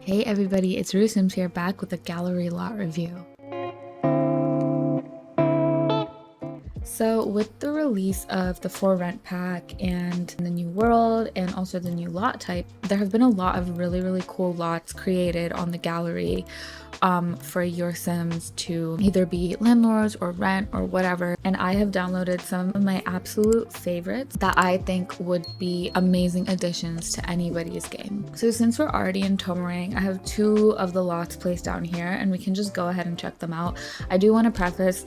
Hey everybody, it's Rue Sims here, back with a gallery lot review. So with the release of the For Rent pack and the new world and also the new lot type, there have been a lot of really cool lots created on the gallery for your Sims to either be landlords or rent or whatever. And I have downloaded some of my absolute favorites that I think would be amazing additions to anybody's game. So since we're already in Tomarang, I have two of the lots placed down here and we can just go ahead and check them out. I do want to preface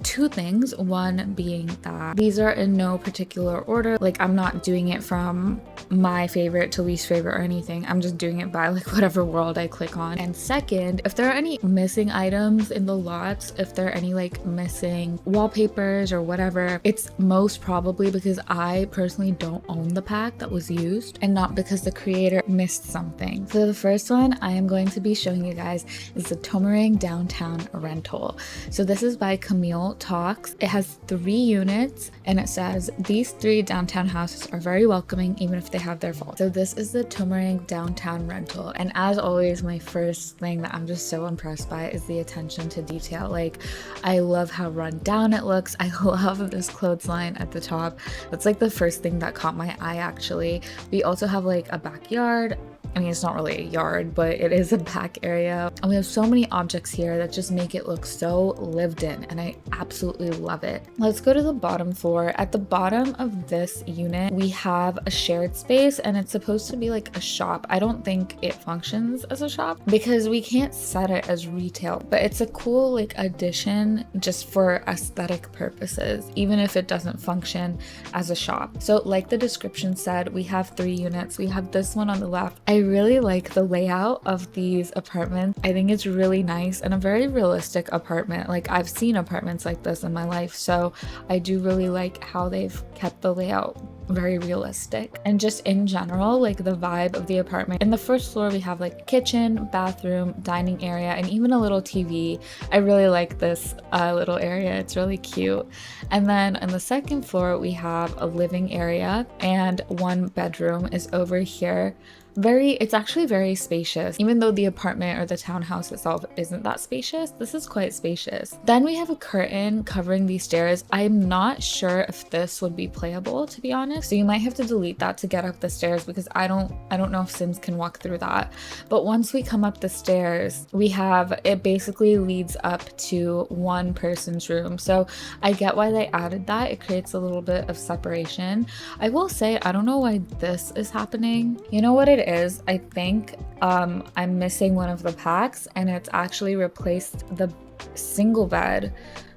two things. One being that these are in no particular order. Like, I'm not doing it from my favorite to least favorite or anything. I'm just doing it by like whatever world I click on. And second, if there are any missing items in the lots, if there are any like missing wallpapers or whatever, it's most probably because I personally don't own the pack that was used and not because the creator missed something. So the first one I am going to be showing you guys is the Tomarang Downtown Rental. So this is by Camilletalks. It has 3 units and it says these 3 downtown houses are very welcoming even if they have their faults. So this is the Tomarang Downtown Rental, and as always, my first thing that I'm just so impressed by is the attention to detail. Like, I love how run down it looks. I love this clothesline at the top. That's like the first thing that caught my eye actually. We also have like a backyard. I mean, it's not really a yard, but it is a back area. And we have so many objects here that just make it look so lived in, and I absolutely love it. Let's go to the bottom floor. At the bottom of this unit, we have a shared space, and it's supposed to be like a shop. I don't think it functions as a shop because we can't set it as retail, but it's a cool like addition just for aesthetic purposes, even if it doesn't function as a shop. So like the description said, we have 3 units. We have this one on the left. I really like the layout of these apartments. I think it's really nice and a very realistic apartment. Like, I've seen apartments like this in my life, so I do really like how they've kept the layout very realistic. And just in general, like the vibe of the apartment. In the first floor we have like kitchen, bathroom, dining area, and even a little TV. I really like this little area. It's really cute. And then on the second floor we have a living area, and 1 bedroom is over here. It's actually very spacious. Even though the apartment or the townhouse itself isn't that spacious, this is quite spacious. Then we have a curtain covering these stairs. I'm not sure if this would be playable, to be honest. So you might have to delete that to get up the stairs because I don't know if Sims can walk through that. But once we come up the stairs, it basically leads up to 1 person's room. So I get why they added that. It creates a little bit of separation. I will say, I don't know why this is happening. You know what it is? I think I'm missing one of the packs, and it's actually replaced the single bed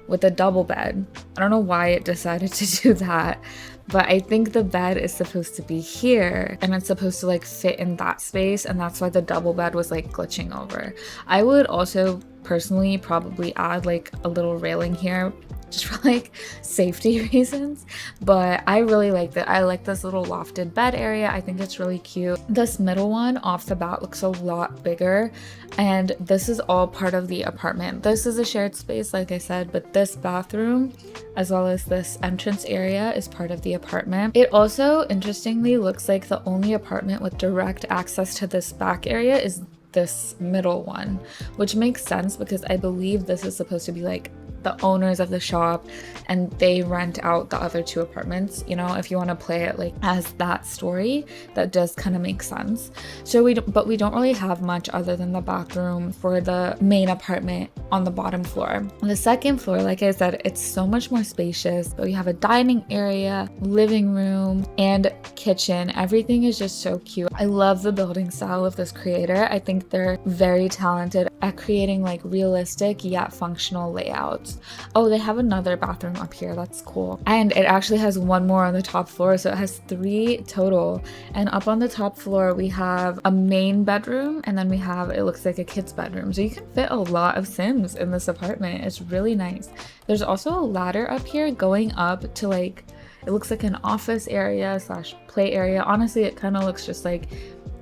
with a double bed. I don't know why it decided to do that, but I think the bed is supposed to be here and it's supposed to like fit in that space, and that's why the double bed was like glitching over. I would also personally probably add like a little railing here just for like safety reasons, but I really like that. I like this little lofted bed area. I think it's really cute. This middle one off the bat looks a lot bigger, and this is all part of the apartment. This is a shared space, like I said, but this bathroom as well as this entrance area is part of the apartment. It also interestingly looks like the only apartment with direct access to this back area is this middle one, which makes sense because I believe this is supposed to be like the owners of the shop and they rent out the other 2 apartments. You know, if you want to play it like as that story, that does kind of make sense. So we don't really have much other than the bathroom for the main apartment on the bottom floor. On the second floor, like I said, it's so much more spacious. But we have a dining area, living room, and kitchen. Everything is just so cute. I love the building style of this creator. I think they're very talented at creating like realistic yet functional layouts. Oh, they have another bathroom up here. That's cool. And it actually has 1 more on the top floor, so it has 3 total. And up on the top floor we have a main bedroom, and then we have, it looks like a kid's bedroom. So you can fit a lot of Sims in this apartment. It's really nice. There's also a ladder up here going up to like, it looks like an office area / play area. Honestly, it kind of looks just like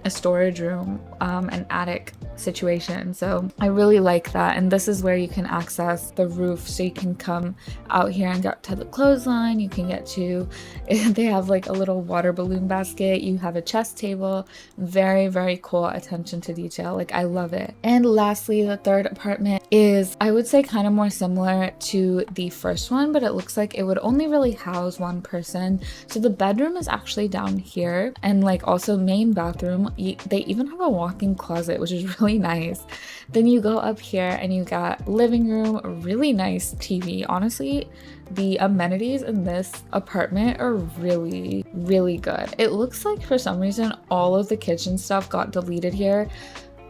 a storage room, an attic situation. So I really like that. And this is where you can access the roof, so you can come out here and get to the clothesline. You can get to, they have like a little water balloon basket. You have a chess table. Very, very cool attention to detail. Like, I love it. And lastly, the third apartment is, I would say, kind of more similar to the first one, but it looks like it would only really house one person. So the bedroom is actually down here, and like also main bathroom. They even have a walk-in closet, which is really nice. Then you go up here and you got living room, really nice TV. Honestly, the amenities in this apartment are really, really good. It looks like for some reason all of the kitchen stuff got deleted here.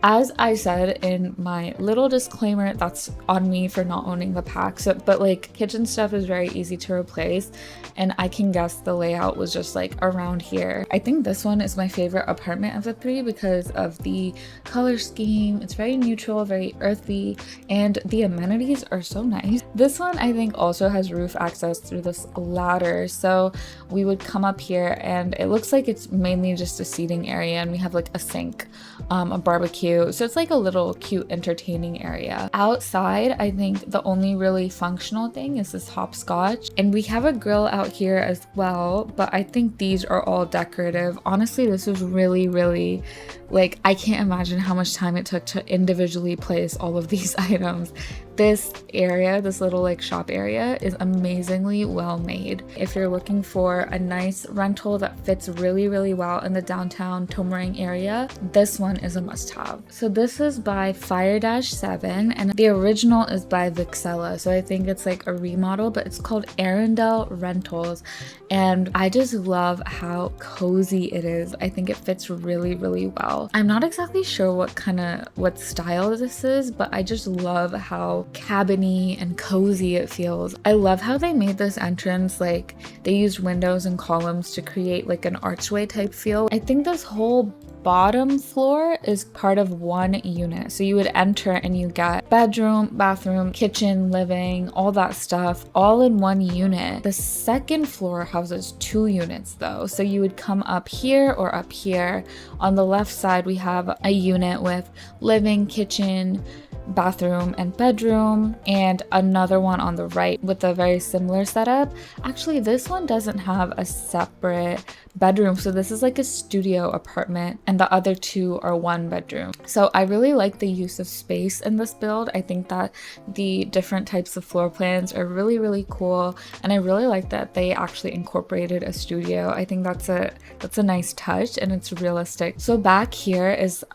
As I said in my little disclaimer, that's on me for not owning the pack. So, but like, kitchen stuff is very easy to replace, and I can guess the layout was just like around here. I think this one is my favorite apartment of the three because of the color scheme. It's very neutral, very earthy, and the amenities are so nice. This one I think also has roof access through this ladder. So we would come up here and it looks like it's mainly just a seating area, and we have like a sink, a barbecue. So it's like a little cute entertaining area. Outside, I think the only really functional thing is this hopscotch, and we have a grill out here as well, but I think these are all decorative. Honestly, this was really, really, like, I can't imagine how much time it took to individually place all of these items. This area, this little like shop area, is amazingly well made. If you're looking for a nice rental that fits really, really well in the downtown Tomarang area, this one is a must-have. So this is by Fire-7, and the original is by Vixella. So I think it's like a remodel, but it's called Arundel Rentals. And I just love how cozy it is. I think it fits really, really well. I'm not exactly sure what style this is, but I just love how cabiny and cozy it feels. I love how they made this entrance, like they used windows and columns to create like an archway type feel. I think this whole bottom floor is part of one unit. So you would enter and you get bedroom, bathroom, kitchen, living, all that stuff, all in one unit. The second floor houses 2 units though. So you would come up here or up here. On the left side, we have a unit with living, kitchen, bathroom and bedroom, and another one on the right with a very similar setup. Actually, this one doesn't have a separate bedroom, so this is like a studio apartment, and the other 2 are 1 bedroom. So I really like the use of space in this build. I think that the different types of floor plans are really, really cool, and I really like that they actually incorporated a studio. I think that's a nice touch, and it's realistic. So back here is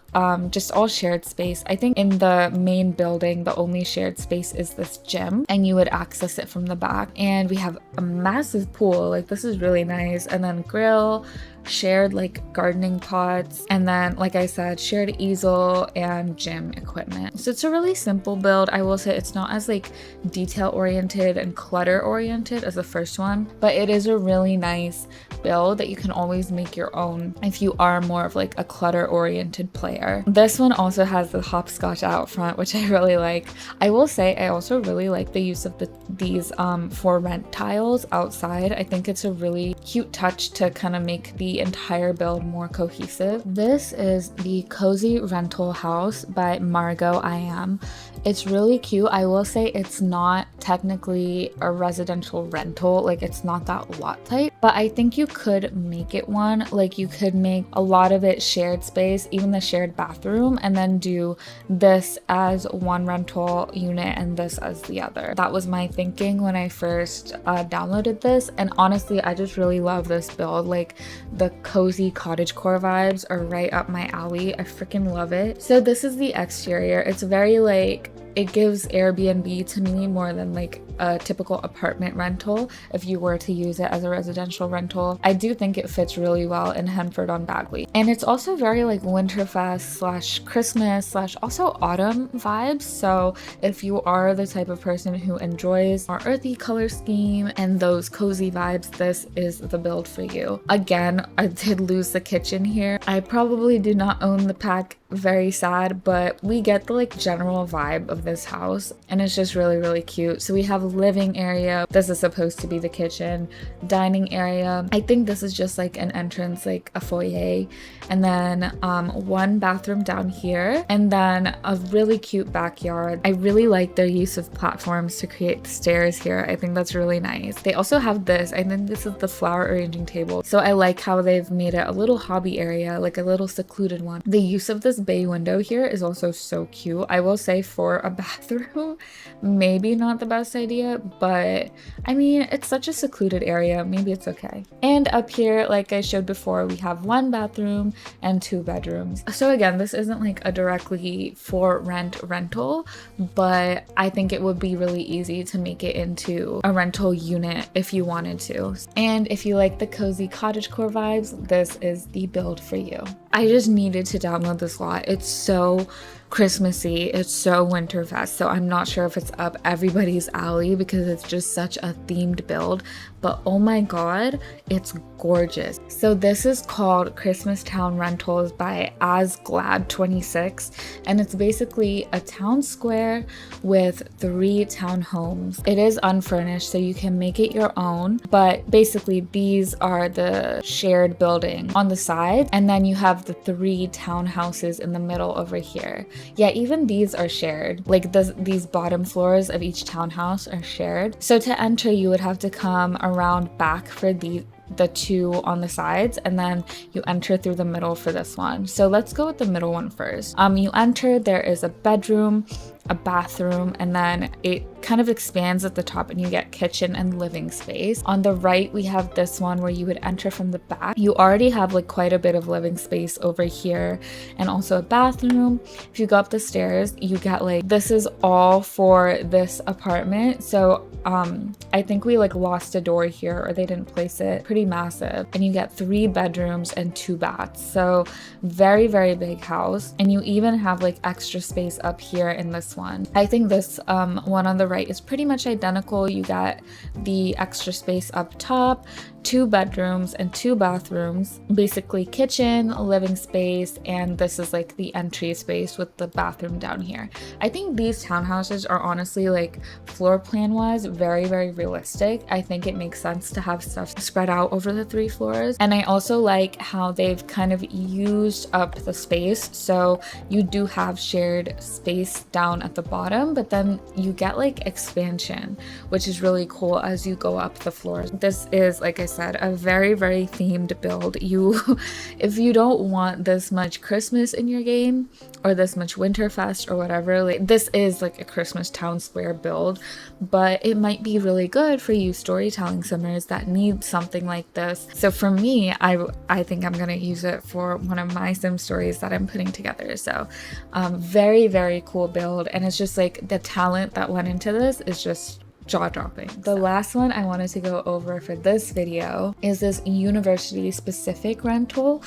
just all shared space. I think in the main building, the only shared space is this gym, and you would access it from the back. And we have a massive pool. Like, this is really nice. And then grill, shared like gardening pots, and then, like I said, shared easel and gym equipment. So it's a really simple build. I will say it's not as like detail oriented and clutter oriented as the first one, but it is a really nice build that you can always make your own if you are more of like a clutter oriented player. This one also has the hopscotch out front, which I really like. I will say I also really like the use of these for rent tiles outside. I think it's a really cute touch to kind of make the entire build more cohesive. This is the Cozy Rental House by margoiam. It's really cute. I will say it's not technically a residential rental, like it's not that lot type, but I think you could make it one. Like, you could make a lot of it shared space, even the shared bathroom, and then do this as one rental unit and this as the other. That was my thinking when I first downloaded this, and honestly I just really love this build. Like, the cozy cottagecore vibes are right up my alley. I freaking love it. So this is the exterior. It's very like, it gives Airbnb to me more than like a typical apartment rental if you were to use it as a residential rental. I do think it fits really well in Henford on Bagley. And it's also very like Winterfest / Christmas / also autumn vibes. So if you are the type of person who enjoys our earthy color scheme and those cozy vibes, this is the build for you. Again, I did lose the kitchen here. I probably do not own the pack. Very sad, but we get the like general vibe of this house, and it's just really, really cute. So we have living area. This is supposed to be the kitchen, dining area. I think this is just like an entrance, like a foyer, and then one bathroom down here, and then a really cute backyard. I really like their use of platforms to create stairs here. I think that's really nice. They also have this, I think this is the flower arranging table. So I like how they've made it a little hobby area, like a little secluded one. The use of this bay window here is also so cute. I will say for a bathroom, maybe not the best idea, but I mean, it's such a secluded area, maybe it's okay. And up here, like I showed before, we have one bathroom and 2 bedrooms. So again, this isn't like a directly for rent rental, but I think it would be really easy to make it into a rental unit if you wanted to. And if you like the cozy cottagecore vibes, this is the build for you. I just needed to download this lot. It's so Christmassy, it's so Winterfest, so I'm not sure if it's up everybody's alley because it's just such a themed build, but oh my god, it's gorgeous. So this is called Christmas Town Rentals by AsGlad26, and it's basically a town square with 3 townhomes. It is unfurnished, so you can make it your own, but basically these are the shared building on the side, and then you have the 3 townhouses in the middle over here. Yeah, even these are shared. Like these bottom floors of each townhouse are shared. So to enter, you would have to come around back for the 2 on the sides, and then you enter through the middle for this one. So let's go with the middle one first. You enter, there is a bedroom, a bathroom, and then it kind of expands at the top and you get kitchen and living space. On the right, we have this one where you would enter from the back. You already have like quite a bit of living space over here and also a bathroom. If you go up the stairs, you get like, this is all for this apartment. So I think we like lost a door here, or they didn't place it. Pretty massive. And you get 3 bedrooms and 2 baths. So very, very big house. And you even have like extra space up here in this one. I think this one on the right is pretty much identical. You got the extra space up top, 2 bedrooms and 2 bathrooms, basically kitchen, living space, and this is like the entry space with the bathroom down here. I think these townhouses are honestly, like, floor plan wise, very, very realistic. I think it makes sense to have stuff spread out over the 3 floors. And I also like how they've kind of used up the space. So you do have shared space down at the bottom, but then you get like expansion, which is really cool as you go up the floors. This is, like I said, a very, very themed build. If you don't want this much Christmas in your game or this much Winterfest or whatever, like, this is like a Christmas town square build, but it might be really good for you storytelling simmers that need something like this. So for me, I think I'm gonna use it for one of my sim stories that I'm putting together. So very, very cool build, and it's just like the talent that went into this is just jaw-dropping. The last one I wanted to go over for this video is this university specific rental.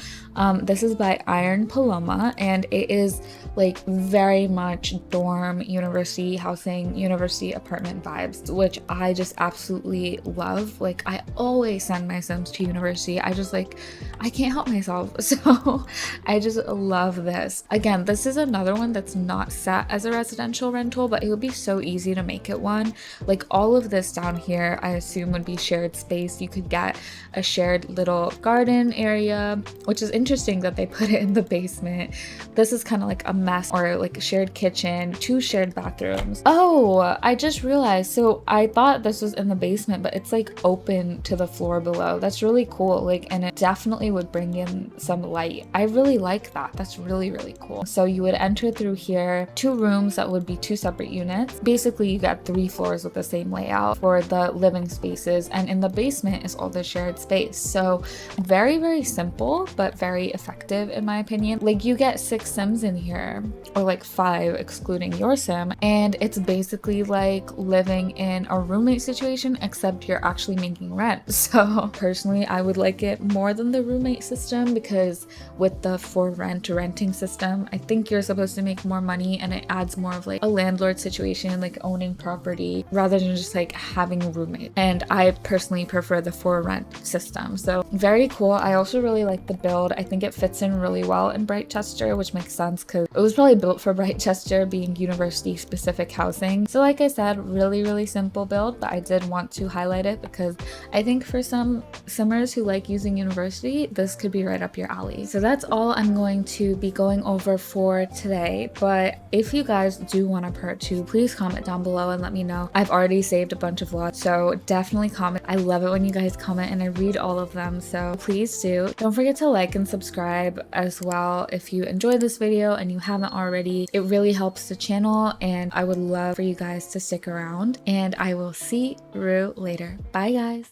This is by ironpaloma, and it is like very much dorm, university housing, university apartment vibes, which I just absolutely love. Like, I always send my sims to university. I can't help myself. So I just love this. Again, this is another one that's not set as a residential rental, but it would be so easy to make it one. Like, all of this down here, I assume, would be shared space. You could get a shared little garden area, which is interesting that they put it in the basement. This is kind of like a mess, or like a shared kitchen, 2 shared bathrooms. Oh, I just realized, so I thought this was in the basement, but it's like open to the floor below. That's really cool. Like, and it definitely would bring in some light. I really like that. That's really, really cool. So you would enter through here, 2 rooms that would be 2 separate units. Basically, you got 3 floors with the same layout for the living spaces, and in the basement is all the shared space. So very, very simple, but very effective in my opinion. Like, you get 6 sims in here, or like 5 excluding your sim, and it's basically like living in a roommate situation, except you're actually making rent. So personally, I would like it more than the roommate system, because with the for rent renting system, I think you're supposed to make more money, and it adds more of like a landlord situation, like owning property rather than imagine just like having a roommate. And I personally prefer the for rent system. So very cool. I also really like the build. I think it fits in really well in Brightchester, which makes sense because it was probably built for Brightchester being university specific housing. So like I said, really simple build, but I did want to highlight it because I think for some simmers who like using university, this could be right up your alley. So that's all I'm going to be going over for today. But if you guys do want a part 2, please comment down below and let me know. I've already saved a bunch of vlogs, so definitely comment. I love it when you guys comment and I read all of them, so please do. Don't forget to like and subscribe as well if you enjoyed this video and you haven't already. It really helps the channel and I would love for you guys to stick around, and I will see you later. Bye guys.